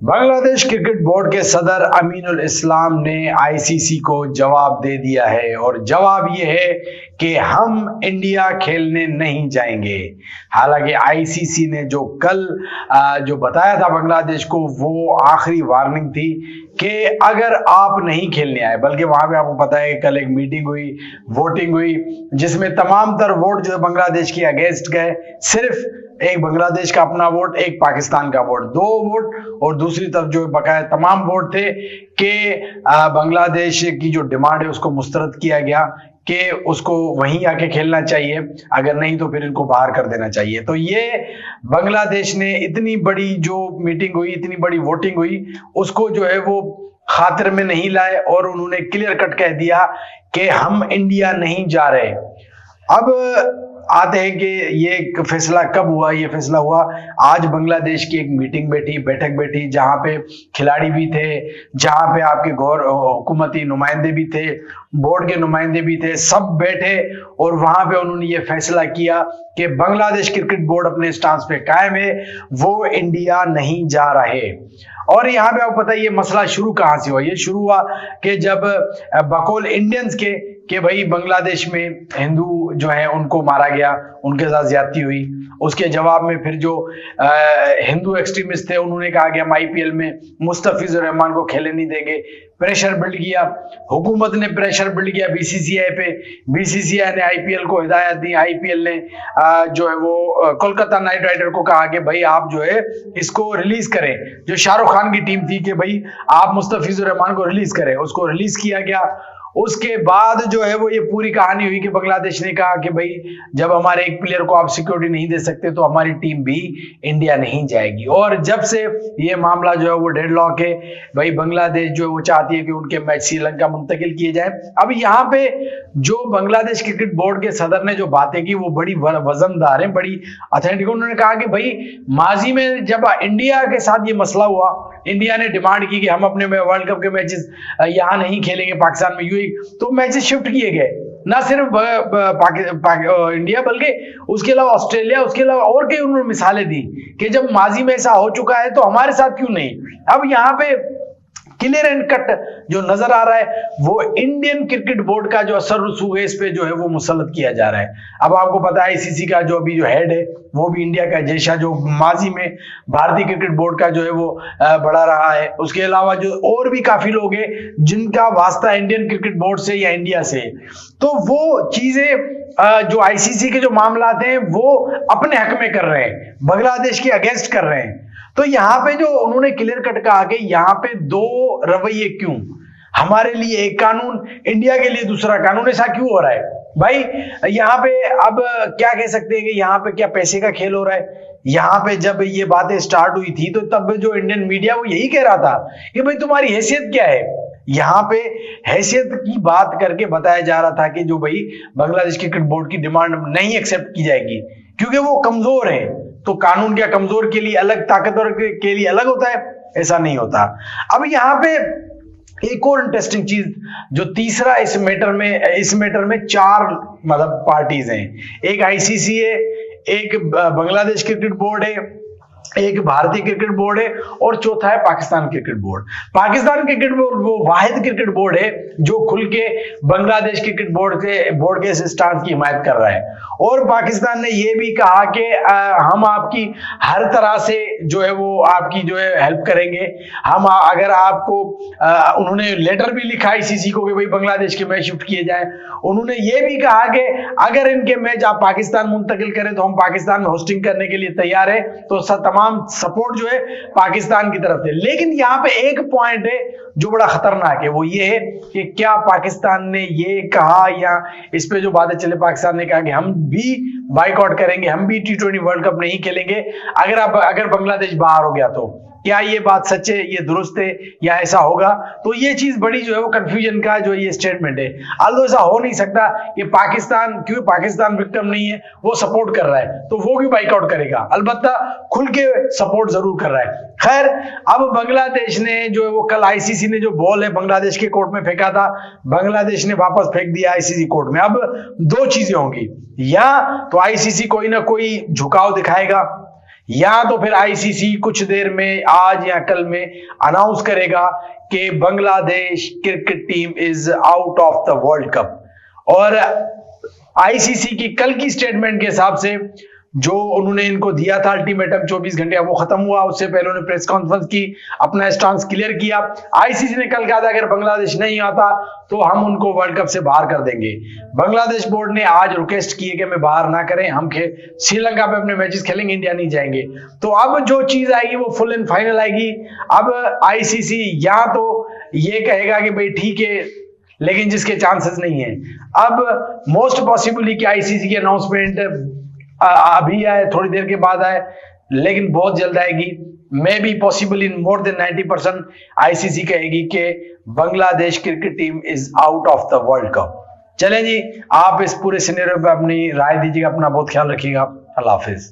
Bangladesh cricket board के सदर अमीनुल इस्लाम ने आईसीसी को जवाब दे दिया है और जवाब ये है कि हम इंडिया खेलने नहीं जाएंगे। हालांकि आईसीसी ने जो कल जो बताया था बांग्लादेश को, वो आखिरी वार्निंग थी कि अगर आप नहीं खेलने आए, बल्कि वहां पे आपको पता है कि कल एक मीटिंग हुई, वोटिंग हुई, जिसमें तमाम तर वोट जो बांग्लादेश के अगेंस्ट गए। सिर्फ एक बांग्लादेश का अपना वोट, एक पाकिस्तान का वोट, दो वोट, और दूसरी तरफ जो बकाया तमाम वोट थे कि बांग्लादेश की जो डिमांड है उसको मुस्तरद किया गया कि उसको वहीं आके खेलना चाहिए, अगर नहीं तो फिर इनको बाहर कर देना चाहिए। तो ये बांग्लादेश ने इतनी बड़ी जो मीटिंग हुई, इतनी बड़ी वोटिंग हुई, उसको जो है वो खातिर में नहीं लाए और उन्होंने क्लियर कट कह दिया कि हम इंडिया नहीं जा रहे। अब आते हैं कि ये फैसला कब हुआ। ये फैसला हुआ आज बांग्लादेश की एक मीटिंग बैठक बैठी, जहां पे खिलाड़ी भी थे, जहां पे आपके गौर हुकूमती नुमाइंदे भी थे, बोर्ड के नुमाइंदे भी थे, सब बैठे और वहां पे उन्होंने ये फैसला किया कि बांग्लादेश क्रिकेट बोर्ड अपने स्टांस पे कायम है, वो इंडिया नहीं जा रहे। और यहाँ पे आपको पता है ये मसला शुरू कहां से हुआ। ये शुरू हुआ कि जब बकौल इंडियंस के भाई बांग्लादेश में हिंदू जो है उनको मारा गया, उनके साथ ज्यादती हुई। उसके जवाब में फिर जो हिंदू एक्सट्रीमिस्ट थे उन्होंने कहा कि हम आईपीएल में मुस्तफिजुर रहमान को खेलने नहीं देंगे। प्रेशर बिल्ड किया, हुकूमत ने प्रेशर बिल्ड किया बीसीसीआई पे, बीसीसीआई ने आईपीएल को हिदायत दी। आईपीएल ने जो है वो कोलकाता नाइट राइडर को कहा कि भाई आप जो है इसको रिलीज करें, जो शाहरुख खान की टीम थी, कि भाई आप मुस्तफिजुर रहमान को रिलीज करें। उसको रिलीज किया गया। उसके बाद जो है वो ये पूरी कहानी हुई कि बांग्लादेश ने कहा कि भाई जब हमारे एक प्लेयर को आप सिक्योरिटी नहीं दे सकते तो हमारी टीम भी इंडिया नहीं जाएगी। और जब से ये मामला जो है वो डेडलॉक है, भाई बांग्लादेश जो है वो चाहती है कि उनके मैच श्रीलंका मुंतकिल किए जाए। अब यहाँ पे जो बांग्लादेश क्रिकेट बोर्ड के सदर ने जो बातें की वो बड़ी वजनदार है, बड़ी ऑथेंटिक। उन्होंने कहा कि भाई माजी में जब इंडिया के साथ ये मसला हुआ, इंडिया ने डिमांड की कि हम अपने वर्ल्ड कप के मैचेस यहाँ नहीं खेलेंगे पाकिस्तान में, तो मैचेस शिफ्ट किए गए, ना सिर्फ इंडिया बल्कि उसके अलावा ऑस्ट्रेलिया, उसके अलावा और कई उन्होंने मिसालें दी कि जब माजी में ऐसा हो चुका है तो हमारे साथ क्यों नहीं। अब यहाँ पे क्लियर एंड कट जो नजर आ रहा है वो इंडियन क्रिकेट बोर्ड का जो असर रसूख है इस पे जो है वो मुसल्लत किया जा रहा है। अब आपको पता है आईसीसी का जो अभी जो हेड है वो भी इंडिया का जैसा जो माजी में भारतीय क्रिकेट बोर्ड का जो है वो बड़ा रहा है। उसके अलावा जो और भी काफी लोग हैं जिनका वास्ता इंडियन क्रिकेट बोर्ड से या इंडिया से, तो वो चीजें जो आईसीसी के जो मामला हैं वो अपने हक में कर रहे हैं, बांग्लादेश के अगेंस्ट कर रहे हैं। तो यहाँ पे जो उन्होंने क्लियर कट कहा कि यहाँ पे दो रवैये क्यों, हमारे लिए एक कानून, इंडिया के लिए दूसरा कानून, ऐसा क्यों हो रहा है भाई। यहाँ पे अब क्या कह सकते हैं कि यहाँ पे क्या पैसे का खेल हो रहा है। यहाँ पे जब ये बातें स्टार्ट हुई थी तो तब जो इंडियन मीडिया वो यही कह रहा था कि भाई तुम्हारी हैसियत क्या है। यहाँ पे हैसियत की बात करके बताया जा रहा था कि जो भाई बांग्लादेश क्रिकेट बोर्ड की डिमांड नहीं एक्सेप्ट की जाएगी क्योंकि वो कमजोर है। तो कानून क्या कमजोर के लिए अलग, ताकतवर के लिए अलग होता है? ऐसा नहीं होता। अब यहाँ पे एक और इंटरेस्टिंग चीज जो तीसरा इस मैटर में चार मतलब पार्टीज हैं। एक आईसीसी है, एक बांग्लादेश क्रिकेट बोर्ड है, एक भारतीय क्रिकेट बोर्ड है और चौथा है Pakistan cricket board. Pakistan cricket board वो वाहिद क्रिकेट बोर्ड है जो खुल के बांग्लादेश क्रिकेट बोर्ड के स्टांस की हिमायत कर रहा है। और पाकिस्तान ने ये भी कहा कि हम आपकी हर तरह से जो है वो आपकी जो है हेल्प करेंगे। हम अगर आपको उन्होंने लेटर भी लिखा आईसीसी को कि भाई बांग्लादेश के मैच शिफ्ट किए जाए। उन्होंने ये भी कहा कि अगर इनके मैच आप पाकिस्तान मुंतकिल करें तो हम पाकिस्तान में होस्टिंग करने के लिए तैयार है। तो तमाम सपोर्ट जो है पाकिस्तान की तरफ से। लेकिन यहां पे एक पॉइंट है जो बड़ा खतरनाक है, वो ये है कि क्या पाकिस्तान ने ये कहा या इस पे जो बातें चले, पाकिस्तान ने कहा कि हम भी बाइकआउट करेंगे, हम भी T20 वर्ल्ड कप नहीं खेलेंगे अगर बांग्लादेश बाहर हो गया। तो क्या ये बात सच है, ये दुरुस्त है या ऐसा होगा? तो ये चीज बड़ी जो है वो कंफ्यूजन का जो ये स्टेटमेंट है। आल्दो ऐसा हो नहीं सकता कि पाकिस्तान, क्योंकि पाकिस्तान विक्टिम नहीं है, वो सपोर्ट कर रहा है तो वो भी बाइकआउट करेगा, अलबत्ता खुल के सपोर्ट जरूर कर रहा है। खैर, अब बांग्लादेश ने जो है वो कल आईसीसी ने जो बॉल है बांग्लादेश के कोर्ट में फेंका था, बांग्लादेश ने वापस फेंक दिया आईसीसी कोर्ट में। अब दो चीजें होंगी, या तो आईसीसी कोई ना कोई झुकाव दिखाएगा या तो फिर आईसीसी कुछ देर में, आज या कल में, अनाउंस करेगा कि Bangladesh cricket team is out of the world cup. और आईसीसी की कल की स्टेटमेंट के हिसाब से जो उन्होंने इनको दिया था अल्टीमेटम 24 घंटे, वो खत्म हुआ। उससे पहले उन्होंने प्रेस कॉन्फ्रेंस की, अपना स्टांस क्लियर किया। आईसीसी ने कल कहा था अगर बांग्लादेश नहीं आता तो हम उनको वर्ल्ड कप से बाहर कर देंगे। बांग्लादेश बोर्ड ने आज रिक्वेस्ट की है कि हमें बाहर ना करें, हम श्रीलंका पे अपने मैचेस खेलेंगे, इंडिया नहीं जाएंगे। तो अब जो चीज आएगी वो फुल एंड फाइनल आएगी। अब आईसीसी या तो ये कहेगा कि भाई ठीक है, लेकिन जिसके चांसेस नहीं है। अब मोस्ट पॉसिबल कि आईसीसी की अनाउंसमेंट अभी आए, थोड़ी देर के बाद आए, लेकिन बहुत जल्द आएगी। May be possible in more than 90% ICC कहेगी कि Bangladesh cricket team is out of the world cup. चलें जी, आप इस पूरे सिनेरियो पे अपनी राय दीजिएगा। अपना बहुत ख्याल रखिएगा। अल्लाह हाफिज।